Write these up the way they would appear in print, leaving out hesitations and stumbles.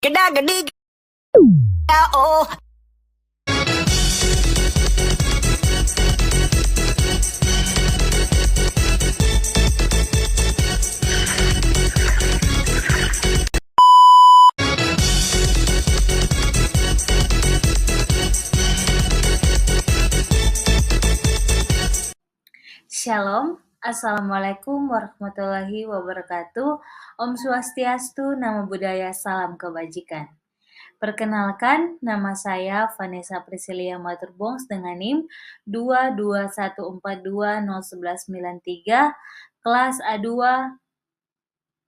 Gada-gadi, oh. Shalom, Assalamualaikum warahmatullahi wabarakatuh. Om Swastiastu, Namo Buddhaya, Salam Kebajikan. Perkenalkan, nama saya Vanessa Priscilia Maturbongs dengan NIM 22142011993, kelas A2,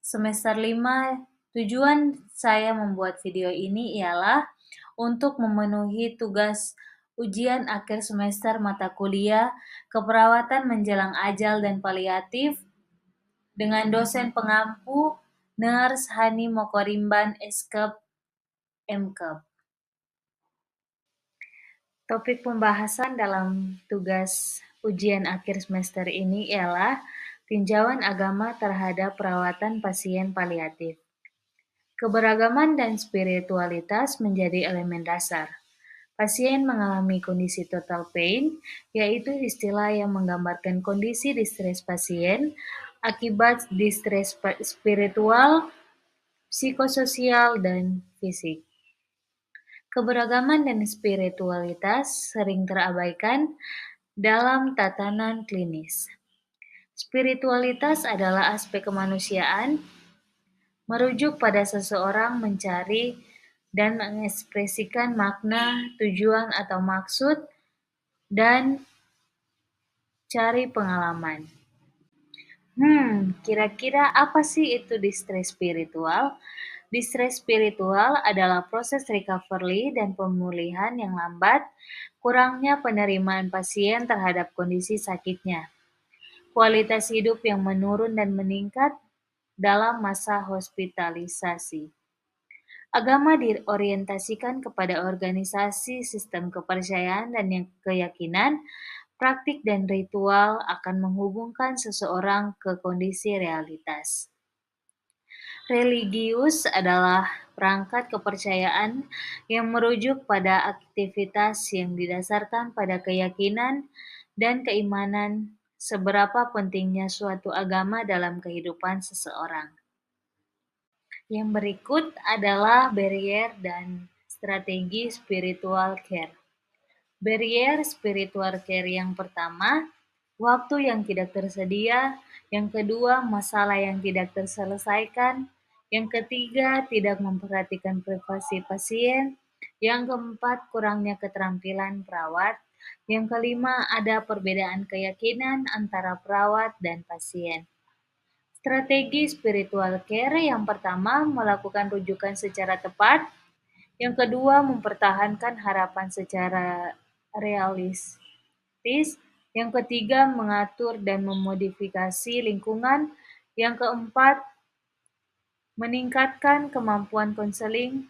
semester 5. Tujuan saya membuat video ini ialah untuk memenuhi tugas ujian akhir semester mata kuliah Keperawatan Menjelang Ajal dan Paliatif dengan dosen pengampu Nurse Hani Mokorimban Eskep MKep. Topik pembahasan dalam tugas ujian akhir semester ini ialah tinjauan agama terhadap perawatan pasien paliatif. Keberagaman dan spiritualitas menjadi elemen dasar. Pasien mengalami kondisi total pain, yaitu istilah yang menggambarkan kondisi distres pasien akibat distres spiritual, psikososial, dan fisik. Keberagaman dan spiritualitas sering terabaikan dalam tatanan klinis. Spiritualitas adalah aspek kemanusiaan, merujuk pada seseorang mencari dan mengekspresikan makna, tujuan atau maksud, dan cari pengalaman. Kira-kira apa sih itu distres spiritual? Distres spiritual adalah proses recovery dan pemulihan yang lambat, kurangnya penerimaan pasien terhadap kondisi sakitnya, kualitas hidup yang menurun dan meningkat dalam masa hospitalisasi. Agama diorientasikan kepada organisasi, sistem kepercayaan, dan keyakinan, praktik dan ritual akan menghubungkan seseorang ke kondisi realitas. Religius adalah perangkat kepercayaan yang merujuk pada aktivitas yang didasarkan pada keyakinan dan keimanan seberapa pentingnya suatu agama dalam kehidupan seseorang. Yang berikut adalah barrier dan strategi spiritual care. Barrier spiritual care yang pertama, waktu yang tidak tersedia. Yang kedua, masalah yang tidak terselesaikan. Yang ketiga, tidak memperhatikan privasi pasien. Yang keempat, kurangnya keterampilan perawat. Yang kelima, ada perbedaan keyakinan antara perawat dan pasien. Strategi spiritual care yang pertama, melakukan rujukan secara tepat. Yang kedua, mempertahankan harapan secara realistis. Yang ketiga, mengatur dan memodifikasi lingkungan. Yang keempat, meningkatkan kemampuan konseling.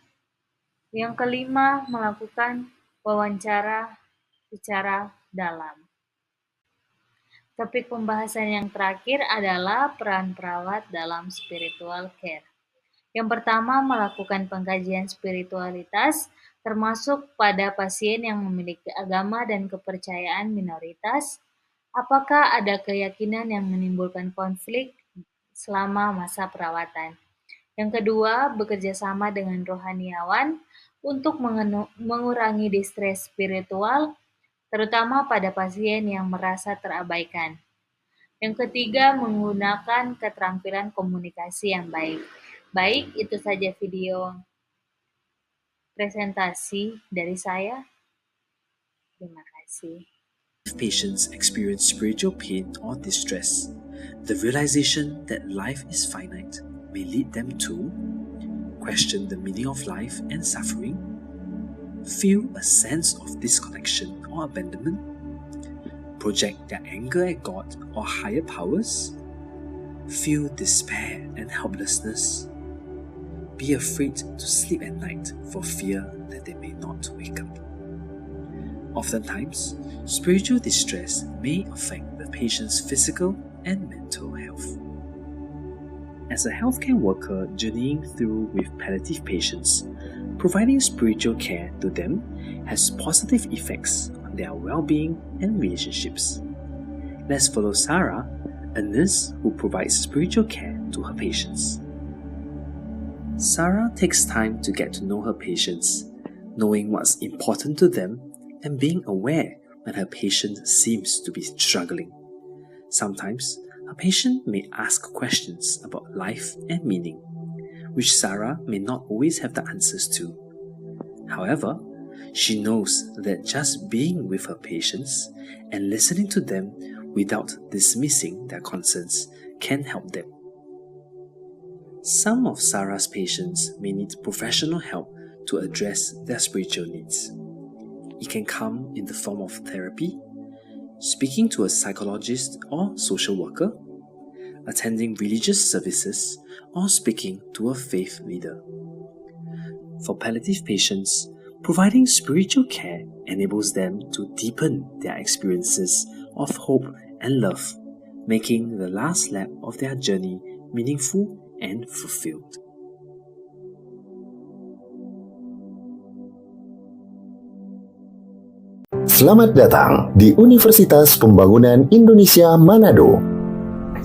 Yang kelima, melakukan wawancara secara dalam. Topik pembahasan yang terakhir adalah peran perawat dalam spiritual care. Yang pertama, melakukan pengkajian spiritualitas, termasuk pada pasien yang memiliki agama dan kepercayaan minoritas. Apakah ada keyakinan yang menimbulkan konflik selama masa perawatan? Yang kedua, bekerja sama dengan rohaniawan untuk mengurangi distres spiritual, terutama pada pasien yang merasa terabaikan. Yang ketiga, menggunakan keterampilan komunikasi yang baik. Baik, itu saja video presentasi dari saya. Terima kasih. If patients experience spiritual pain or distress, the realization that life is finite may lead them to question the meaning of life and suffering, feel a sense of disconnection or abandonment, project their anger at God or higher powers, feel despair and helplessness, be afraid to sleep at night for fear that they may not wake up. Oftentimes, spiritual distress may affect the patient's physical and mental health. As a healthcare worker journeying through with palliative patients, providing spiritual care to them has positive effects on their well-being and relationships. Let's follow Sarah, a nurse who provides spiritual care to her patients. Sarah takes time to get to know her patients, knowing what's important to them and being aware when her patient seems to be struggling. Sometimes, a patient may ask questions about life and meaning, which Sarah may not always have the answers to. However, she knows that just being with her patients and listening to them without dismissing their concerns can help them. Some of Sarah's patients may need professional help to address their spiritual needs. It can come in the form of therapy, speaking to a psychologist or social worker, attending religious services, or speaking to a faith leader. For palliative patients, providing spiritual care enables them to deepen their experiences of hope and love, making the last lap of their journey meaningful and fulfilled. Selamat datang di Universitas Pembangunan Indonesia Manado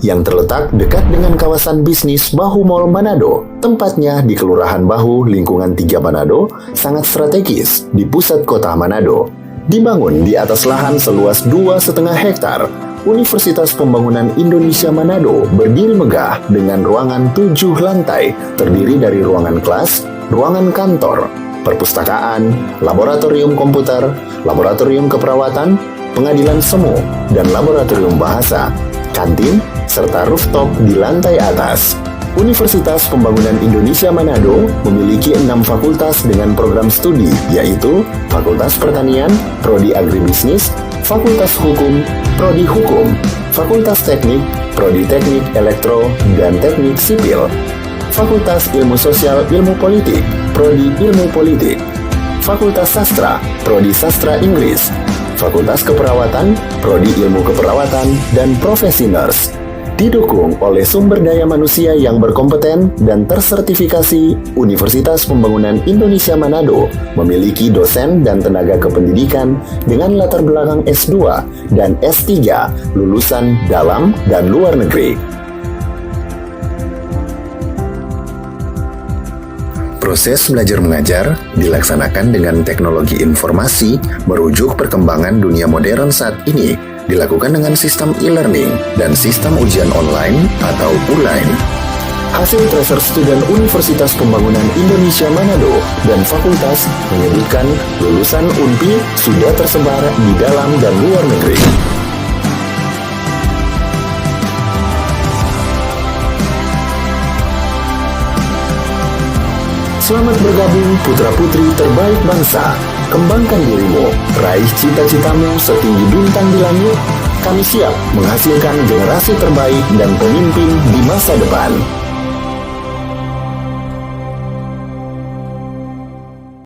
yang terletak dekat dengan kawasan bisnis Bahu Mall Manado. Tempatnya di Kelurahan Bahu, lingkungan 3 Manado, sangat strategis di pusat kota Manado. Dibangun di atas lahan seluas 2,5 hektar, Universitas Pembangunan Indonesia Manado berdiri megah dengan ruangan 7 lantai, terdiri dari ruangan kelas, ruangan kantor, perpustakaan, laboratorium komputer, laboratorium keperawatan, pengadilan semu, dan laboratorium bahasa, kantin, serta rooftop di lantai atas. Universitas Pembangunan Indonesia Manado memiliki 6 fakultas dengan program studi, yaitu Fakultas Pertanian, Prodi Agribisnis, Fakultas Hukum, Prodi Hukum, Fakultas Teknik, Prodi Teknik Elektro dan Teknik Sipil, Fakultas Ilmu Sosial Ilmu Politik, Prodi Ilmu Politik, Fakultas Sastra, Prodi Sastra Inggris, Fakultas Keperawatan, Prodi Ilmu Keperawatan, dan Profesi Nurse. Didukung oleh sumber daya manusia yang berkompeten dan tersertifikasi, Universitas Pembangunan Indonesia Manado memiliki dosen dan tenaga kependidikan dengan latar belakang S2 dan S3 lulusan dalam dan luar negeri. Proses belajar mengajar dilaksanakan dengan teknologi informasi merujuk perkembangan dunia modern saat ini, dilakukan dengan sistem e-learning dan sistem ujian online atau ULAIN. Hasil tracer student Universitas Pembangunan Indonesia Manado dan fakultas menyebutkan lulusan UNPI sudah tersebar di dalam dan luar negeri. Selamat bergabung putra-putri terbaik bangsa. Kembangkan dirimu, raih cita-citamu setinggi bintang di langit. Kami siap menghasilkan generasi terbaik dan pemimpin di masa depan.